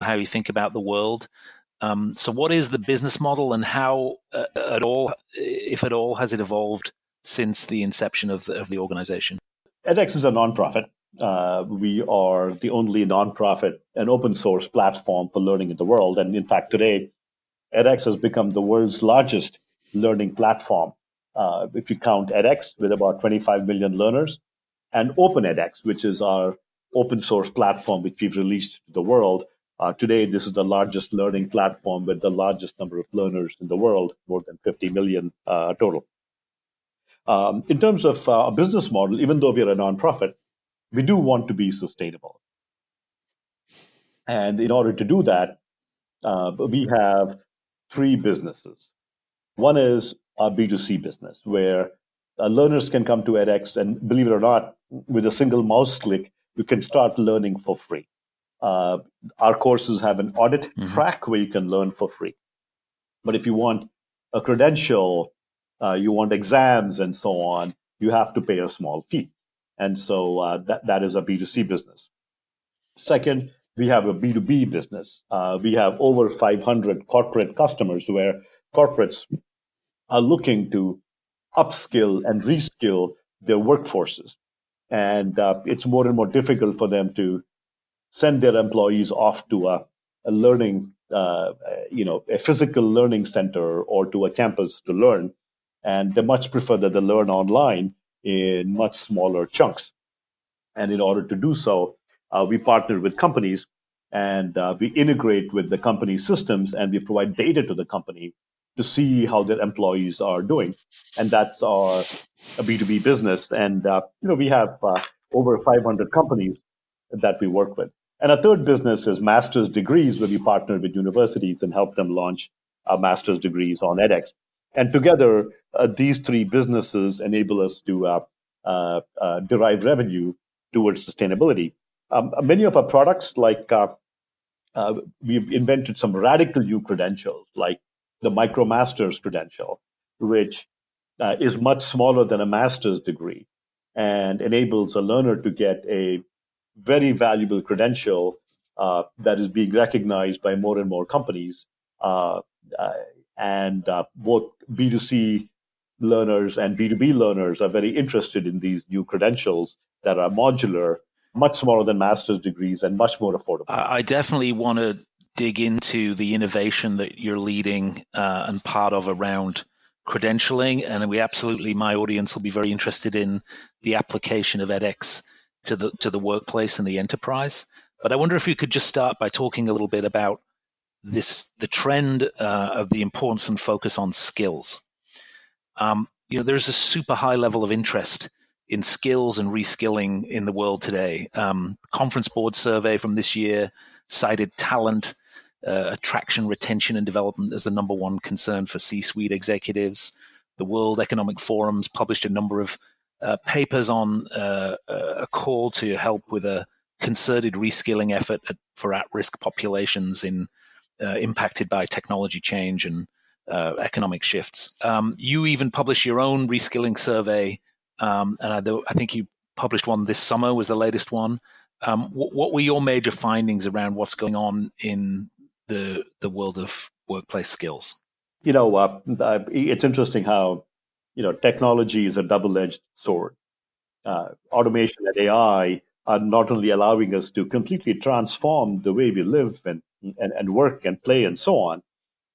how you think about the world. So what is the business model, and how at all, if at all, has it evolved since the inception of the organization? edX is a nonprofit. We are the only nonprofit and open source platform for learning in the world. And in fact, today, edX has become the world's largest learning platform. If you count edX with about 25 million learners, and OpenEdX, which is our open source platform, which we've released to the world. Today, this is the largest learning platform with the largest number of learners in the world, more than 50 million total. In terms of a business model, even though we are a nonprofit, we do want to be sustainable. And in order to do that, we have three businesses. One is our B2C business, where learners can come to edX, and believe it or not, with a single mouse click, you can start learning for free. Our courses have an audit track where you can learn for free. But if you want a credential, you want exams and so on, you have to pay a small fee. And so that is a B2C business. Second, we have a B2B business. We have over 500 corporate customers where corporates are looking to upskill and reskill their workforces. And it's more and more difficult for them to send their employees off to a learning, a physical learning center or to a campus to learn. And they much prefer that they learn online in much smaller chunks. And in order to do so, we partner with companies, and we integrate with the company systems, and we provide data to the company to see how their employees are doing. And that's our B2B business. And we have over 500 companies that we work with. And a third business is master's degrees, where we partner with universities and help them launch master's degrees on edX. And together, these three businesses enable us to derive revenue towards sustainability. Many of our products, like we've invented some radical new credentials, like the Micromasters credential, which is much smaller than a master's degree and enables a learner to get a very valuable credential that is being recognized by more and more companies. And both B2C learners and B2B learners are very interested in these new credentials that are modular, much smaller than master's degrees, and much more affordable. I definitely want to dig into the innovation that you're leading and part of around credentialing. And my audience will be very interested in the application of edX to the workplace and the enterprise. But I wonder if you could just start by talking a little bit about the trend of the importance and focus on skills. There's a super high level of interest in skills and reskilling in the world today. Conference Board survey from this year cited talent, attraction, retention, and development as the number one concern for C-suite executives. The World Economic Forum's published a number of papers on a call to help with a concerted reskilling effort for at-risk populations impacted by technology change and economic shifts. You even published your own reskilling survey, and I think you published one this summer, was the latest one. What were your major findings around what's going on in the world of workplace skills? It's interesting how technology is a double-edged sword. Automation and AI are not only allowing us to completely transform the way we live and work and play and so on,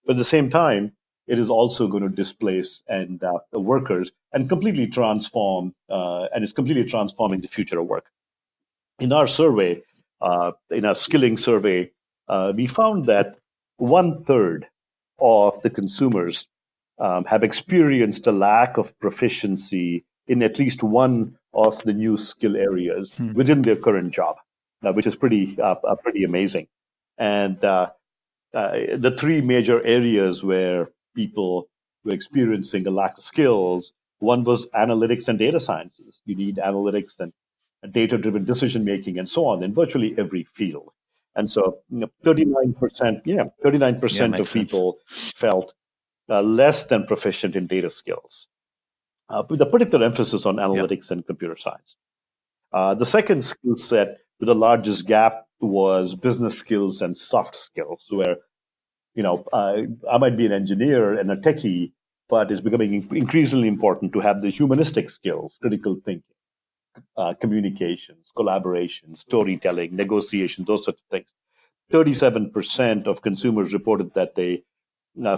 but at the same time, it is also going to displace the workers and completely transform, and it's completely transforming the future of work. In our survey, in our skilling survey, we found that 1/3 of the consumers have experienced a lack of proficiency in at least one of the new skill areas within their current job, which is pretty amazing. And the three major areas where people were experiencing a lack of skills, one was analytics and data sciences. You need analytics and data-driven decision-making and so on in virtually every field. And so 39% of people felt less than proficient in data skills, with a particular emphasis on analytics and computer science. The second skill set with the largest gap was business skills and soft skills, where I might be an engineer and a techie, but it's becoming increasingly important to have the humanistic skills, critical thinking, communications, collaboration, storytelling, negotiation, those sorts of things. 37% of consumers reported that they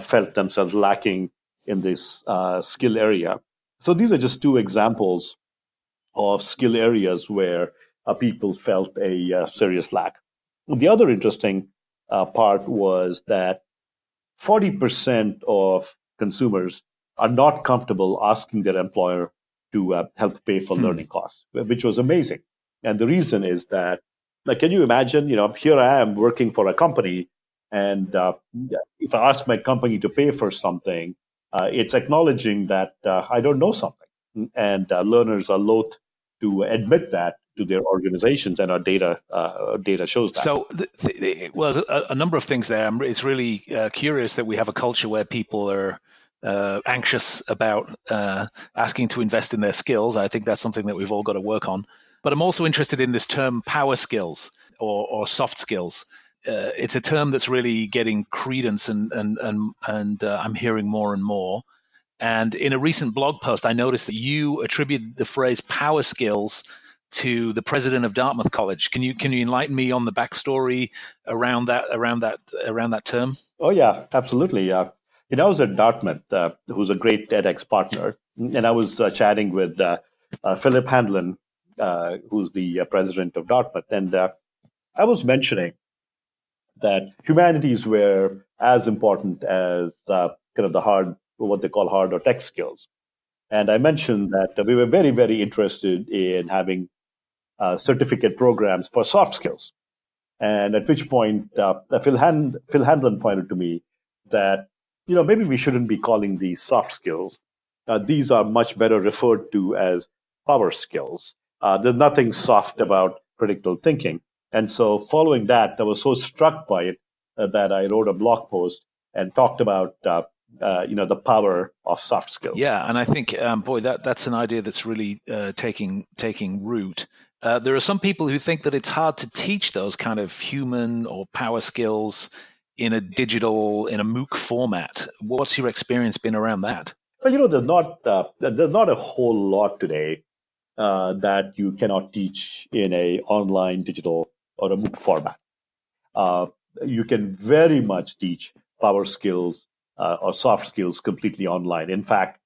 felt themselves lacking in this skill area. So these are just two examples of skill areas where people felt a serious lack. The other interesting part was that 40% of consumers are not comfortable asking their employer to help pay for learning costs, which was amazing. And the reason is that, like, can you imagine, here I am working for a company, and if I ask my company to pay for something, it's acknowledging that I don't know something. And learners are loath to admit that to their organizations, and our data shows that. So, well, a number of things there. It's really curious that we have a culture where people are anxious about asking to invest in their skills. I think that's something that we've all got to work on. But I'm also interested in this term power skills or soft skills. It's a term that's really getting credence, and I'm hearing more and more. And in a recent blog post, I noticed that you attributed the phrase power skills to the president of Dartmouth College. Can you enlighten me on the backstory around that term? Oh yeah, absolutely. I was at Dartmouth, who's a great edX partner, and I was chatting with Philip Handlin, who's the president of Dartmouth, and I was mentioning that humanities were as important as kind of the hard, what they call hard or tech skills. And I mentioned that we were very, very interested in having certificate programs for soft skills. And at which point, Phil Handlin pointed to me that, maybe we shouldn't be calling these soft skills. These are much better referred to as power skills. There's nothing soft about critical thinking. And so following that, I was so struck by it that I wrote a blog post and talked about the power of soft skills. Yeah, and I think, that's an idea that's really taking root. There are some people who think that it's hard to teach those kind of human or power skills in a MOOC format. What's your experience been around that? Well, there's not a whole lot today that you cannot teach in a online, digital, or a MOOC format. You can very much teach power skills or soft skills completely online. In fact,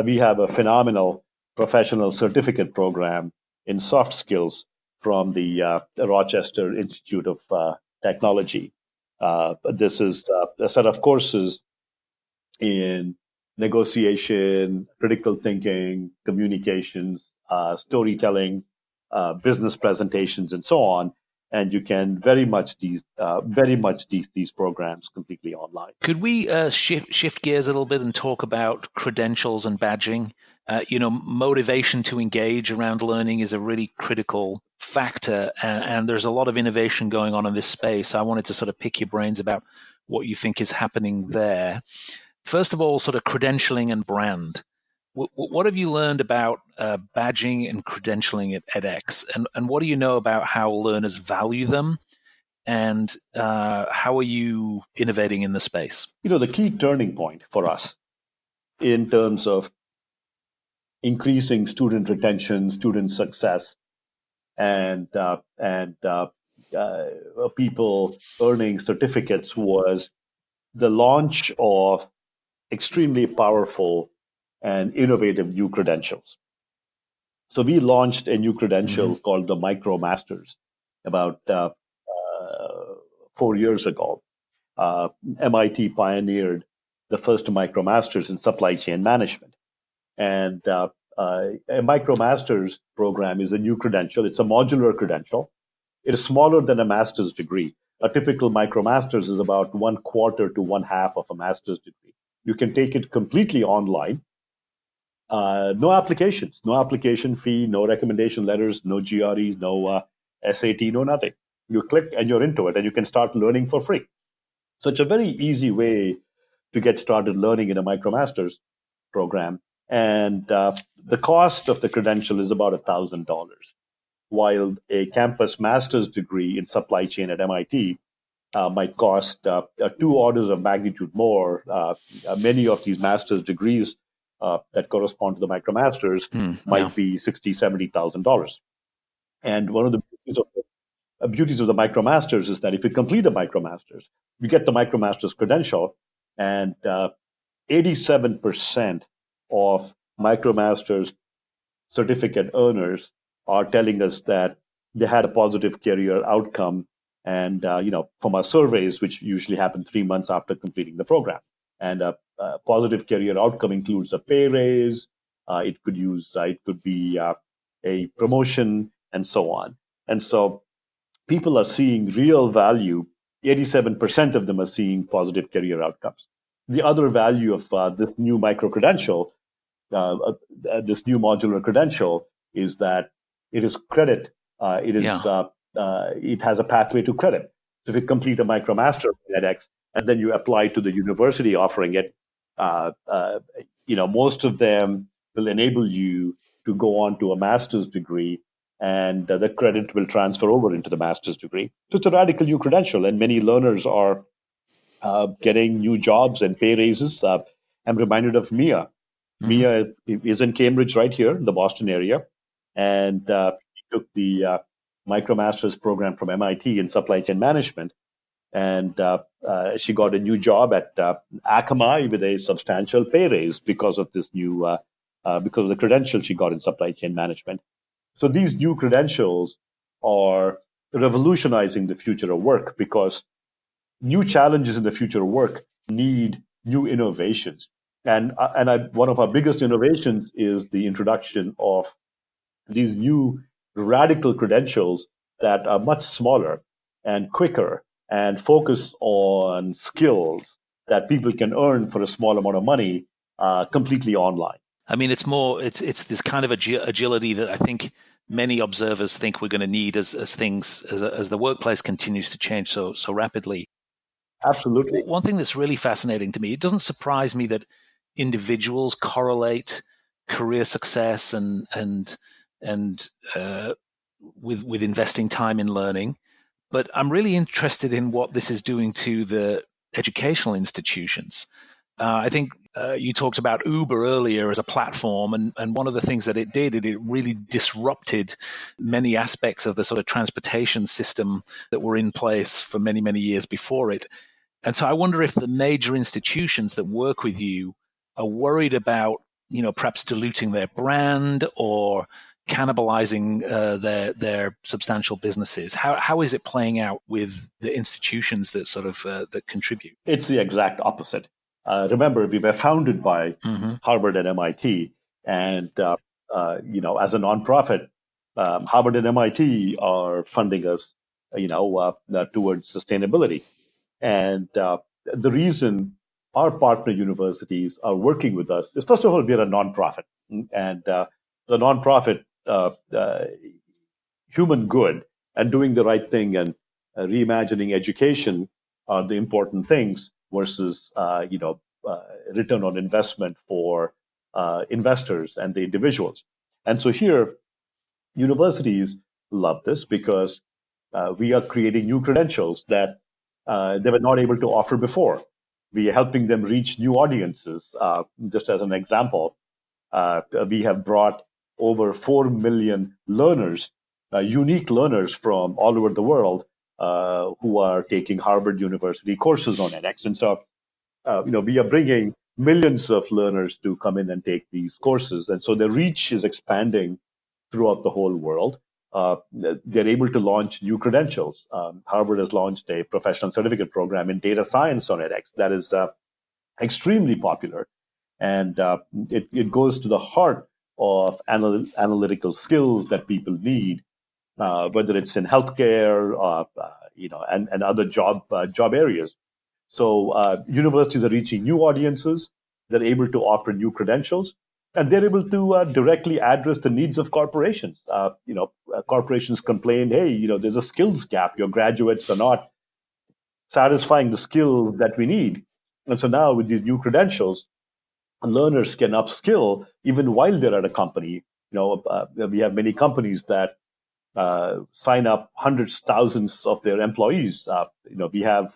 we have a phenomenal professional certificate program in soft skills from the Rochester Institute of Technology. This is a set of courses in negotiation, critical thinking, communications, storytelling, business presentations, and so on. And you can very much teach these programs completely online. Could we shift gears a little bit and talk about credentials and badging? Motivation to engage around learning is a really critical factor, and there's a lot of innovation going on in this space. I wanted to sort of pick your brains about what you think is happening there. First of all, sort of credentialing and brand. What have you learned about badging and credentialing at edX? And what do you know about how learners value them? And how are you innovating in the space? The key turning point for us in terms of increasing student retention, student success, and people earning certificates was the launch of extremely powerful and innovative new credentials. So we launched a new credential called the Micromasters about 4 years ago. MIT pioneered the first Micromasters in supply chain management. And a Micromasters program is a new credential. It's a modular credential. It is smaller than a master's degree. A typical Micromasters is about 1/4 to 1/2 of a master's degree. You can take it completely online. No applications, no application fee, no recommendation letters, no GREs, no SAT, no nothing. You click and you're into it, and you can start learning for free. So it's a very easy way to get started learning in a Micromasters program. And the cost of the credential is about $1,000. while a campus master's degree in supply chain at MIT might cost 2 orders of magnitude more. Many of these master's degrees that correspond to the Micromasters Yeah. might be $60,000, $70,000. And one of the beauties of the Micromasters is that if you complete the Micromasters, you get the Micromasters credential, and 87% of Micromasters certificate earners are telling us that they had a positive career outcome. And from our surveys, which usually happen 3 months after completing the program, and a positive career outcome includes a pay raise. It could be a promotion, and so on. And so people are seeing real value. 87% of them are seeing positive career outcomes. The other value of this new micro credential, this new modular credential, is that it is credit. It has a pathway to credit. So if you complete a MicroMaster at edX and then you apply to the university offering it, most of them will enable you to go on to a master's degree, and the credit will transfer over into the master's degree. So it's a radical new credential, and many learners are getting new jobs and pay raises. I'm reminded of Mia. Mia is in Cambridge, right here in the Boston area, and she took the MicroMasters program from MIT in supply chain management, and she got a new job at Akamai with a substantial pay raise because of this new, because of the credential she got in supply chain management. So these new credentials are revolutionizing the future of work, because new challenges in the future of work need new innovations. And one of our biggest innovations is the introduction of these new radical credentials that are much smaller and quicker and focus on skills that people can earn for a small amount of money completely online. I mean, it's this kind of agility that I think many observers think we're going to need as the workplace continues to change so rapidly. Absolutely. One thing that's really fascinating to me, it doesn't surprise me that individuals correlate career success and with investing time in learning, but I'm really interested in what this is doing to the educational institutions. I think you talked about Uber earlier as a platform, and one of the things that it really disrupted many aspects of the sort of transportation system that were in place for many, many years before it. And so I wonder if the major institutions that work with you are worried about, perhaps diluting their brand or cannibalizing their substantial businesses. How is it playing out with the institutions that sort of that contribute? It's the exact opposite. Remember, we were founded by Harvard and MIT, and as a nonprofit, Harvard and MIT are funding us, towards sustainability. And the reason our partner universities are working with us is, first of all, we're a nonprofit, and the nonprofit human good and doing the right thing and reimagining education are the important things versus return on investment for investors and the individuals. And so here, universities love this because we are creating new credentials that they were not able to offer before. We are helping them reach new audiences. Just as an example, we have brought over 4 million learners, unique learners from all over the world, who are taking Harvard University courses on edX. And so, we are bringing millions of learners to come in and take these courses. And so the reach is expanding throughout the whole world. They're able to launch new credentials. Harvard has launched a professional certificate program in data science on edX that is extremely popular. And it goes to the heart of analytical skills that people need, whether it's in healthcare, and other job areas. So universities are reaching new audiences. They're able to offer new credentials, and they're able to directly address the needs of corporations. Corporations complain, hey, there's a skills gap. Your graduates are not satisfying the skills that we need. And so now with these new credentials, learners can upskill even while they're at a company. We have many companies that sign up hundreds, thousands of their employees. We have